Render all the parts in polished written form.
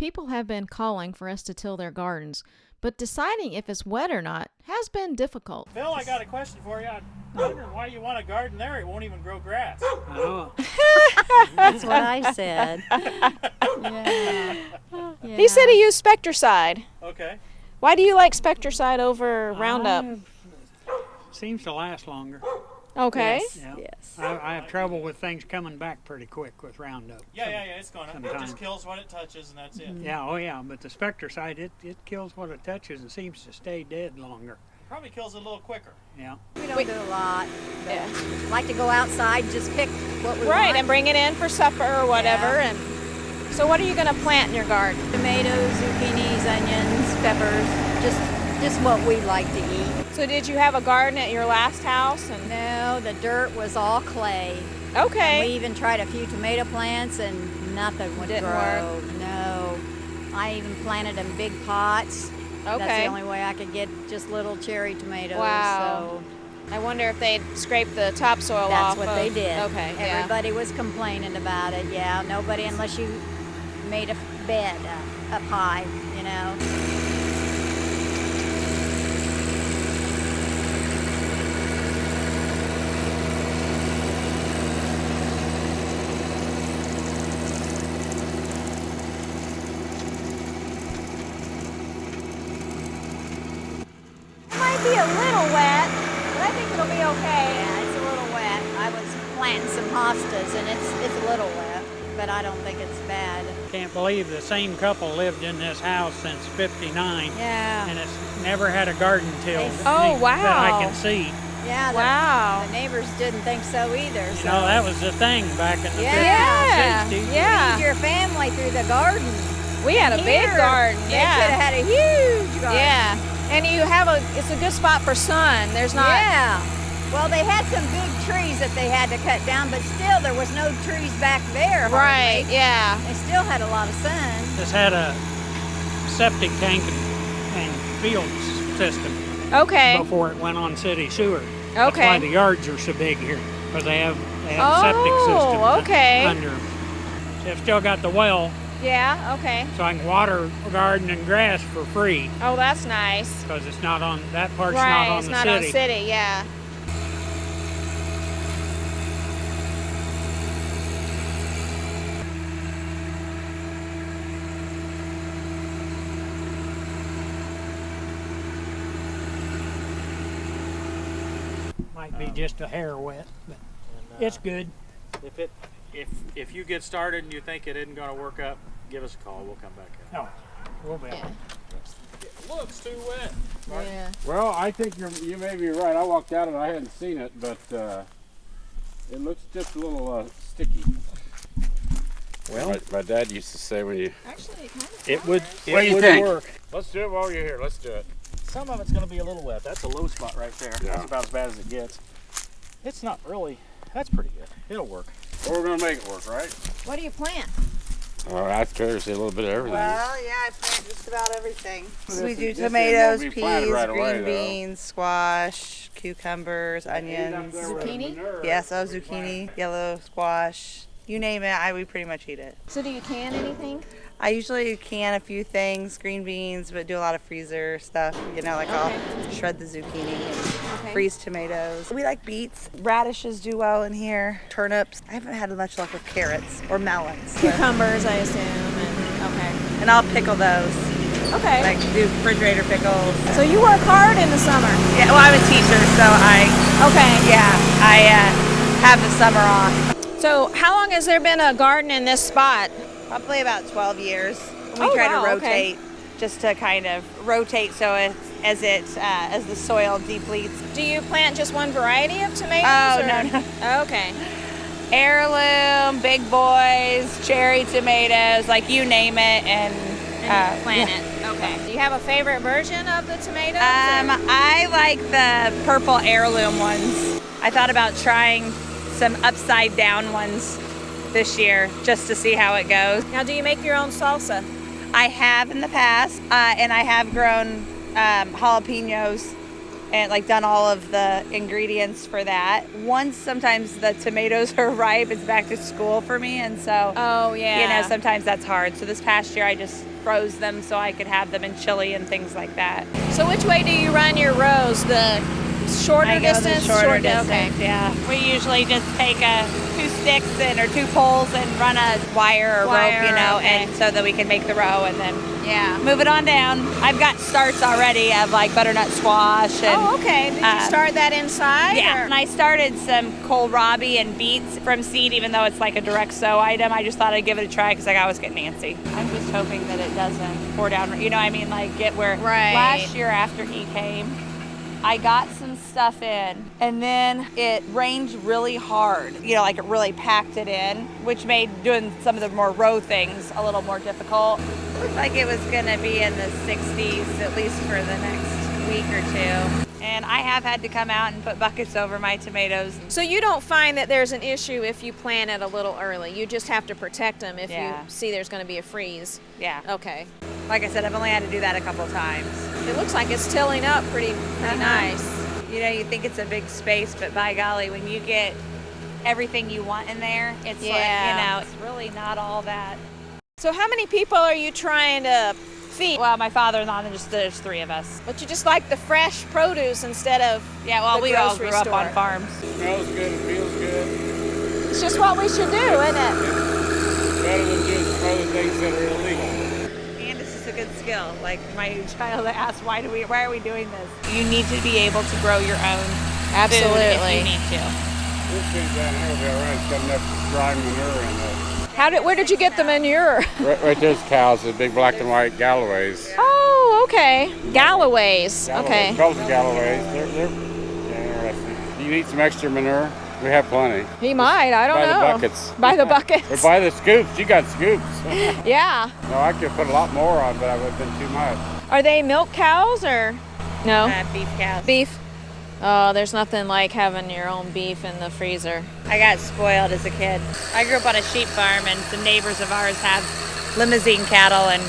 people have been calling for us to till their gardens, but deciding if it's wet or not has been difficult. Phil, I got a question for you. I'm wondering why you want a garden there. It won't even grow grass. Oh. That's what I said. Yeah. He said he used Spectricide. Okay. Why do you like Spectricide over Roundup? Seems to last longer. Okay. Yes. Yeah. Yes. I have trouble with things coming back pretty quick with Roundup. Yeah, it's gonna. It Sometimes. just kills what it touches, and that's it. Yeah, oh yeah, but the Spectricide, it kills what it touches and seems to stay dead longer. Probably kills it a little quicker. Yeah. We don't do a lot. But like to go outside, just pick what we Right, want. and bring it in for supper or whatever. Yeah. And so what are you going to plant in your garden? Tomatoes, zucchinis, onions, peppers, just what we like to eat. So did you have a garden at your last house? And No, the dirt was all clay. okay. And we even tried a few tomato plants and nothing would Didn't grow. No. I even planted in big pots. That's the Okay. only way I could get just little cherry tomatoes. Wow. I wonder if they'd scrape the topsoil So off. that's what they did. Okay. Yeah. Everybody was complaining about it. Yeah, nobody unless you made a bed up high, you know. It might be a little wet, but I think it'll be okay. Yeah, it's a little wet. I was planting some hostas and it's a little wet, but I don't think it's bad. Can't believe the same couple lived in this house since '59, Yeah. and it's never had a garden tilled. Oh, That wow. I can see. Yeah, Wow. the neighbors didn't think so either. You So know, that was the thing back in the Yeah. 50s and 60s. Yeah. feed your family through the garden. We had a big Here, garden. They could have Yeah. had a huge garden. Yeah. And you have it's a good spot for sun. There's not. Yeah. Well, they had some big trees that they had to cut down, but still there was no trees back there. hardly. Right. Yeah. They still had a lot of sun. This had a septic tank and field system Okay. before it went on city sewer. That's why Okay. the yards are so big here, because they have a septic system okay. under. They've still got the well, Yeah. Okay. so I can water garden and grass for free, Oh, that's nice. because it's not on that part's Right. not on It's the not city. on city. Yeah. Might be just a hair wet, but it's good. If you get started and you think it isn't going to work up, give us a call. We'll come back out. No, we'll be Yeah. It looks too wet. Yeah. Well, I think you may be right. I walked out and I hadn't seen it, but it looks just a little sticky. Well, My dad used to say when you... Actually, it kind of. it would. What do you would think? work. Let's do it while you're here. Let's do it. Some of it's going to be a little wet. That's a low spot right there. Yeah. That's about as bad as it gets. It's not really. That's pretty good. It'll work. Well, we're going to make it work, right? What do you plant? I try to see a little bit of everything. Well, yeah, I plant just about everything. Well, We this do is- this tomatoes, won't be planted peas, right away, green though. beans, squash, cucumbers, onions. Zucchini? Yes, zucchini, yellow squash. You name it, we pretty much eat it. So do you can anything? I usually can a few things, green beans, but do a lot of freezer stuff. You know, like I'll shred the zucchini and freeze tomatoes. We like beets. Radishes do well in here. Turnips. I haven't had much luck with carrots or melons. Cucumbers, I assume. And okay. And I'll pickle those. Okay. Like do refrigerator pickles. So you work hard in the summer. Yeah, well, I'm a teacher, so I have the summer off. So how long has there been a garden in this spot? Probably about 12 years. We Oh, try wow, to okay. rotate, just to kind of rotate so as the soil depletes. Do you plant just one variety of tomatoes? Oh, or? no. Oh, okay. Heirloom, big boys, cherry tomatoes, like you name it, and And you plant it. Okay. Do you have a favorite version of the tomatoes? or- I like the purple heirloom ones. I thought about trying some upside down ones this year just to see how it goes. Now, do you make your own salsa? I have in the past, and I have grown jalapenos and like done all of the ingredients for that. Once sometimes the tomatoes are ripe, it's back to school for me, and so Oh, yeah. you know, sometimes that's hard. So this past year I just froze them so I could have them in chili and things like that. So which way do you run your rows? The shorter I go distance? the shorter Short- distance, Okay. yeah. We usually just take 2 sticks or 2 poles and run a wire or Wire, rope, you know, okay. and so that we can make the row and then Yeah. move it on down. I've got starts already of like butternut squash and Oh, okay. Did you start that inside? yeah. or- And I started some kohlrabi and beets from seed, even though it's like a direct sow item. I just thought I'd give it a try because I always get antsy. I'm just hoping that it doesn't pour down, you know what I mean? Like get where Right. last year after he came, I got some stuff in and then it rained really hard. You know, like it really packed it in, which made doing some of the more row things a little more difficult. Looked like it was gonna be in the 60s at least for the next week or two. And I have had to come out and put buckets over my tomatoes. So you don't find that there's an issue if you plant it a little early. You just have to protect them if Yeah. you see there's going to be a freeze. Yeah. Okay. Like I said, I've only had to do that a couple times. It looks like it's tilling up pretty nice. You know, you think it's a big space, but by golly, when you get everything you want in there, it's like, Yeah. you know, it's really not all that. So how many people are you trying to feed? Well, my father-in-law, and there's 3 of us. But you just like the fresh produce instead of Yeah, well, the we all grocery grew up on store. farms. Smells good, it feels good. It's just what we should do, isn't it? Better than doing some other things that are illegal. And this is a good skill. Like my child asked, why are we doing this? You need to be able to grow your own food Absolutely. if you need to. This thing down here will be all right. It's got enough dry manure in there. Where did you get the manure? Right there's cows, the big black and white Galloways. Oh, okay. Galloways. Okay. Both Galloways. They're interesting. Do you need some extra manure? We have plenty. He might. I don't By know. the buckets. By the buckets. Or by the scoops. You got scoops. Yeah. No, I could put a lot more on, but I would have been too much. Are they milk cows or no? Beef cows. Beef. Oh, there's nothing like having your own beef in the freezer. I got spoiled as a kid. I grew up on a sheep farm, and some neighbors of ours have limousine cattle, and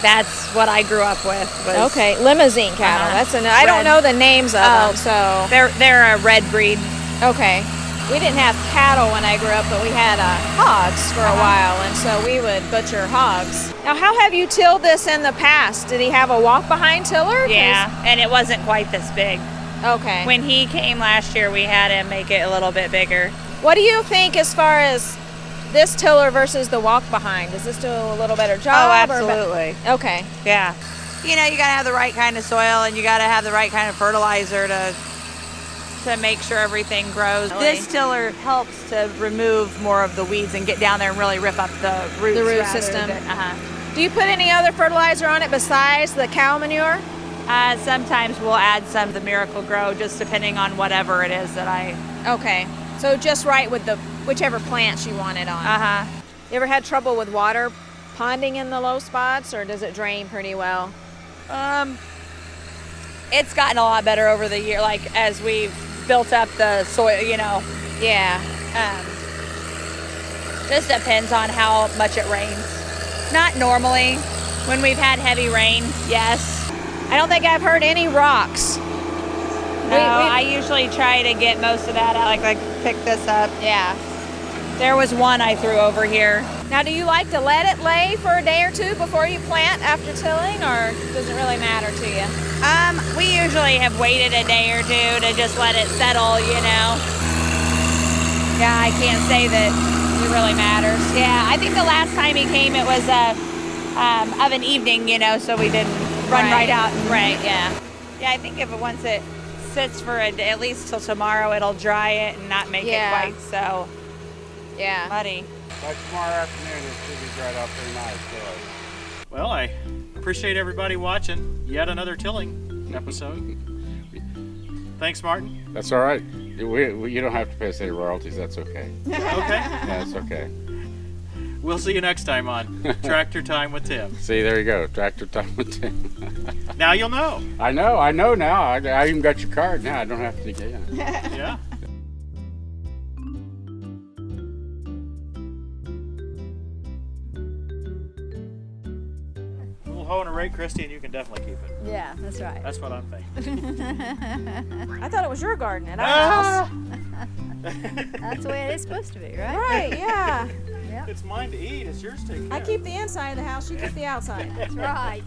that's what I grew up with. Was, Okay, limousine cattle. Uh-huh. I don't Red. know the names of Oh. them, so They're a red breed. okay. We didn't have cattle when I grew up, but we had hogs for a while, and so we would butcher hogs. Now, how have you tilled this in the past? Did he have a walk-behind tiller? 'Cause- Yeah, and it wasn't quite this big. Okay. When he came last year, we had him make it a little bit bigger. What do you think as far as this tiller versus the walk-behind? Does this do a little better job? Okay. Yeah. You know, you got to have the right kind of soil, and you got to have the right kind of fertilizer to make sure everything grows. This tiller helps to remove more of the weeds and get down there and really rip up the roots. The root rather system. than- Do you put any other fertilizer on it besides the cow manure? Sometimes we'll add some of the Miracle Grow, just depending on whatever it is that I. Okay. So just right with the whichever plants you want it on. You ever had trouble with water ponding in the low spots, or does it drain pretty well? It's gotten a lot better over the year, like as we've built up the soil, you know. Yeah. Just depends on how much it rains. Not normally. When we've had heavy rain, yes. I don't think I've heard any rocks. No, I usually try to get most of that out. Like pick this up. Yeah. There was one I threw over here. Now, do you like to let it lay for a day or two before you plant after tilling, or does it really matter to you? We usually have waited a day or two to just let it settle, you know. Yeah, I can't say that it really matters. Yeah, I think the last time he came, it was of an evening, you know, so we didn't run right out. Right, yeah. Yeah, I think once it sits for at least till tomorrow, it'll dry it and not make it quite so Yeah. muddy. By tomorrow afternoon, it should be dried out pretty nice. Well, I appreciate everybody watching yet another tilling episode. Thanks, Martin. That's all right. You don't have to pay us any royalties. That's okay. Okay. Yeah, it's okay. We'll see you next time on Tractor Time with Tim. See, there you go. Tractor time with Tim. Now you'll know. I know now. I even got your card now. I don't have to get in. Yeah. little hoe and a rake, Christy, and you can definitely keep it. Yeah, that's right. That's what I'm thinking. I thought it was your garden at our house. That's the way it is supposed to be, right? Right, yeah. Yep. It's mine to eat. It's yours to take care I of. keep the inside of the house, you keep the outside. That's right.